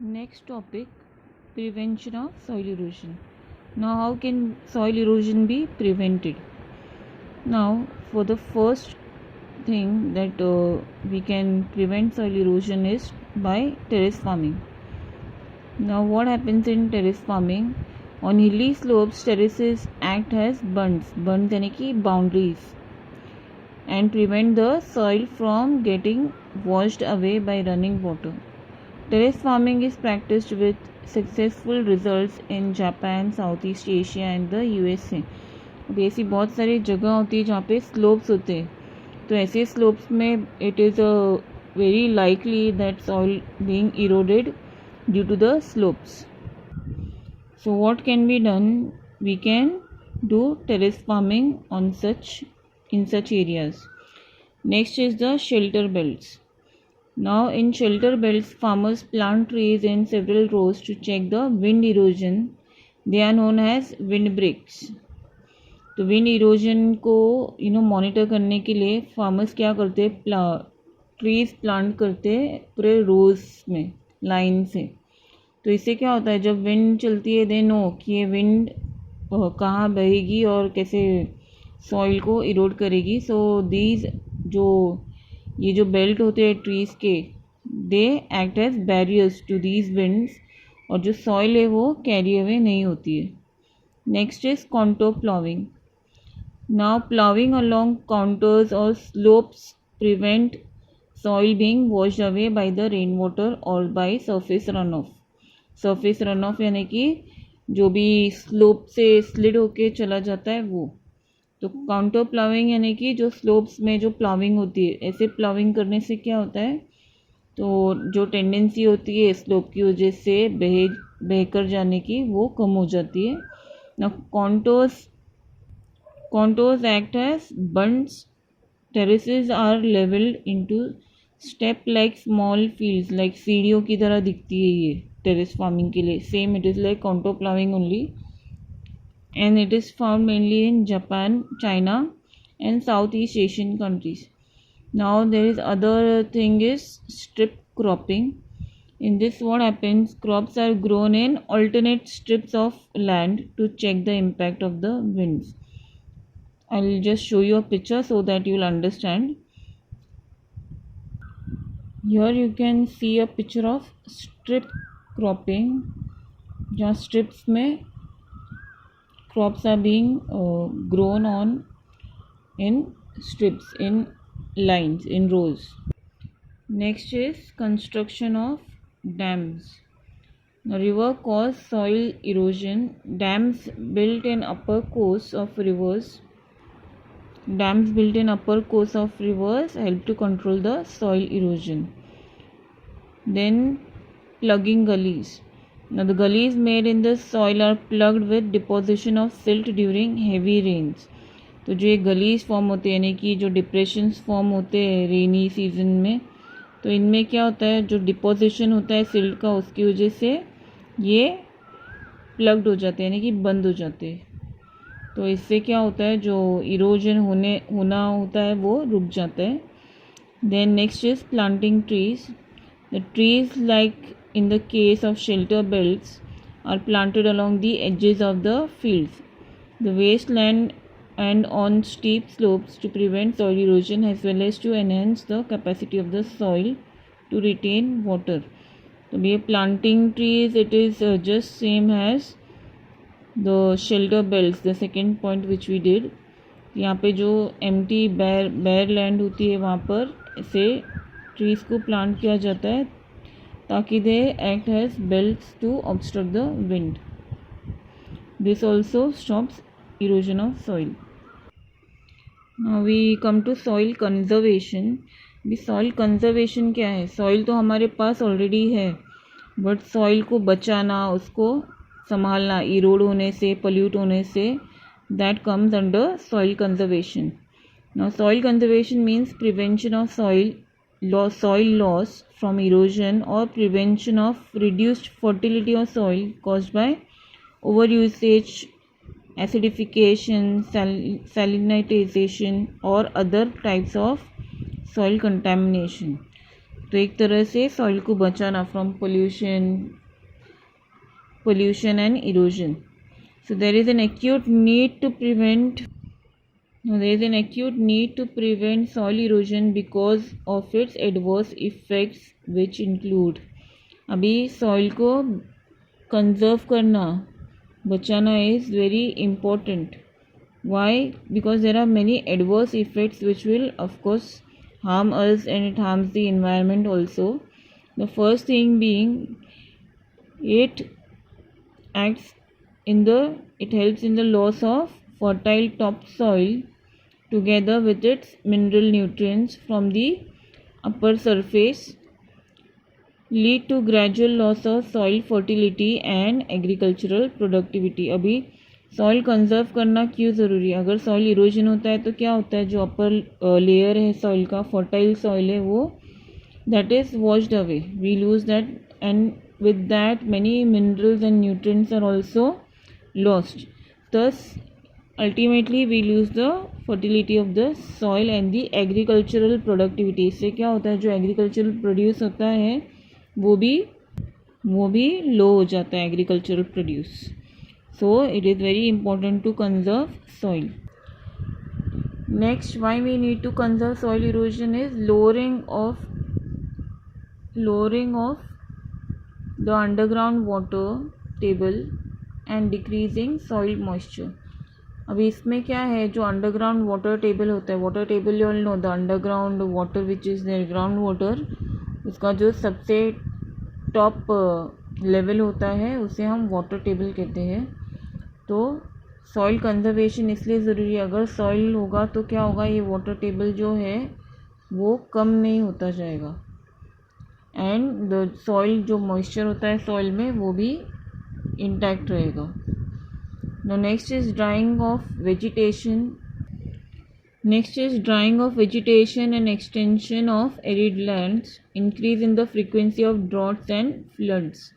Next topic, prevention of soil erosion. Now, how can soil erosion be prevented? Now, for the first thing that we can prevent soil erosion is by terrace farming. Now, what happens in terrace farming? On hilly slopes, terraces act as bunds यानी कि boundaries, and prevent the soil from getting washed away by running water. Terrace farming is practiced with successful results in Japan, Southeast Asia and the USA. अब ऐसी बहुत सारी जगह होती है जहाँ पे स्लोप्स होते हैं, तो ऐसे स्लोप्स में it is very likely that soil being eroded due to the slopes. So what can be done? We can do terrace farming in such areas. Next is the shelter belts. Now in shelter belts, farmers plant trees in several rows to check the wind erosion. They are known as windbreaks. तो wind erosion को monitor करने के लिए farmers क्या करते हैं, trees plant करते हैं पूरे रोज में लाइन से. तो इससे क्या होता है, जब विंड चलती है दे नो कि ये विंड कहाँ बहेगी और कैसे सॉइल को इरोड करेगी. सो दीज ये जो बेल्ट होते हैं ट्रीज़ के, they act as barriers to these winds, और जो सॉइल है वो कैरी अवे नहीं होती है. Next is contour ploughing. Now ploughing along contours और slopes prevent soil being washed away by the rain water और by surface run off. Surface run off यानी कि जो भी स्लोप से स्लिड होके चला जाता है वो. तो काउंटर प्लाविंग यानी कि जो स्लोप्स में जो प्लाविंग होती है, ऐसे प्लाविंग करने से क्या होता है, तो जो टेंडेंसी होती है स्लोप की वजह से बहकर जाने की वो कम हो जाती है. ना contours act as bunds. Terraces are levelled into step like small fields, like सीढ़ियों की तरह दिखती है ये टेरेस फार्मिंग के लिए. Same it is like counter ploughing only, and it is found mainly in Japan, China and Southeast Asian countries. Now there is other thing is strip cropping. In this what happens, crops are grown in alternate strips of land to check the impact of the winds. I'll just show you a picture so that you will understand. Here you can see a picture of strip cropping, जहाँ strips में crops are being grown on in strips, in lines, in rows. Next is construction of dams. The river cause soil erosion. Dams built in upper course of rivers help to control the soil erosion. Then plugging gullies. Now the gullies made in the soil are plugged with deposition of silt during heavy rains. तो जो ये गलीज form होते हैं यानी कि जो depressions form होते हैं रेनी सीजन में, तो इनमें क्या होता है, जो डिपोजिशन होता है सिल्ट का, उसकी वजह से ये प्लग्ड हो जाते हैं यानी कि बंद हो जाते हैं. तो इससे क्या होता है, जो इरोजन होना होता है वो रुक जाता है. Then next is planting trees. The trees like in the case of shelter belts are planted along the edges of the fields, the wasteland and on steep slopes to prevent soil erosion as well as to enhance the capacity of the soil to retain water. So we are planting trees, it is just same as the shelter belts, the second point which we did. यहाँ पे जो empty bare land होती है वहाँ पर ऐसे trees को plant किया जाता है ताकि they act as belts to obstruct the wind. This also stops erosion of soil. Now we come to soil conservation. भी सॉइल कंजर्वेशन क्या है, सॉइल तो हमारे पास ऑलरेडी है, बट सॉइल को बचाना, उसको संभालना इरोड होने से, पोल्यूट होने से, that comes under soil conservation. Now soil conservation means prevention of soil loss from erosion or prevention of reduced fertility of soil caused by overusage, acidification, salinization or other types of soil contamination. तो एक तरह से soil को बचाना from pollution and erosion. So there is an acute need to prevent soil erosion because of its adverse effects which include. अभी soil को conserve करना, बचाना is very important. Why? Because there are many adverse effects which will of course harm us, and it harms the environment also. The first thing being, it helps in the loss of fertile topsoil together with its mineral nutrients from the upper surface, lead to gradual loss of soil fertility and agricultural productivity. अभी soil conserve करना क्यों ज़रूरी है? अगर soil erosion होता है तो क्या होता है, जो अपर लेयर है सॉइल का, फर्टाइल सॉइल है, वो that is washed away, we lose that, and with that many minerals and nutrients are also lost. Thus ultimately we lose the fertility of the soil and the agricultural productivity. इससे क्या होता है, जो agricultural produce होता है वो भी लो हो जाता है, agricultural produce. So it is very important to conserve soil. Next, why we need to conserve soil erosion is lowering of the underground water table and decreasing soil moisture. अभी इसमें क्या है, जो अंडरग्राउंड वाटर टेबल होता है, water table you all know, the underground water which is there, ground water, उसका जो सबसे टॉप लेवल होता है उसे हम वाटर टेबल कहते हैं. तो सॉइल कंजर्वेशन इसलिए ज़रूरी है. अगर सॉइल होगा तो क्या होगा, ये वाटर टेबल जो है वो कम नहीं होता जाएगा, एंड द सॉइल, जो मॉइस्चर होता है सॉइल में, वो भी इंटैक्ट रहेगा. The next is drying of vegetation and extension of arid lands, increase in the frequency of droughts and floods.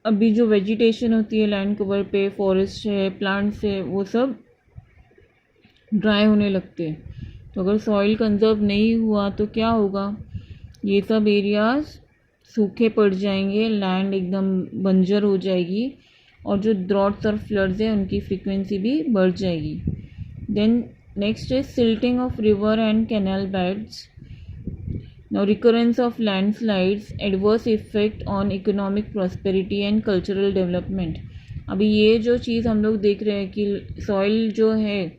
अभी जो वेजिटेशन होती है लैंड कवर पे, फॉरेस्ट है, प्लांट्स है, वो सब ड्राई होने लगते हैं. तो अगर सॉइल कंजर्व नहीं हुआ तो क्या होगा, ये सब एरियाज सूखे पड़ जाएंगे, लैंड एकदम बंजर हो जाएगी, और जो ड्रॉट्स और फ्लड्स है उनकी फ्रीक्वेंसी भी बढ़ जाएगी. Then next is silting of river and canal beds. Now recurrence of landslides, adverse effect on economic prosperity and cultural development. अभी ये जो चीज़ हम लोग देख रहे हैं कि सॉइल जो है,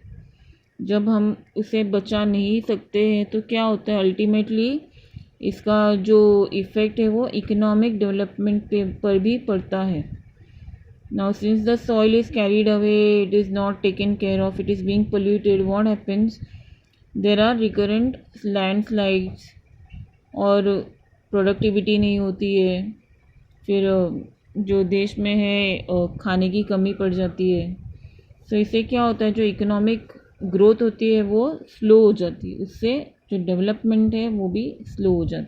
जब हम उसे बचा नहीं सकते हैं तो क्या होता है, अल्टीमेटली इसका जो इफ़ेक्ट है वो इकोनॉमिक डेवलपमेंट पर भी पड़ता है. Now since the soil is carried away, it is not taken care of, it is being polluted, what happens, there are recurrent landslides, और प्रोडक्टिविटी नहीं होती है, फिर जो देश में है खाने की कमी पड़ जाती है. सो इससे क्या होता है, जो इकोनॉमिक ग्रोथ होती है वो स्लो हो जाती है, उससे जो डेवलपमेंट है वो भी स्लो हो जाती है.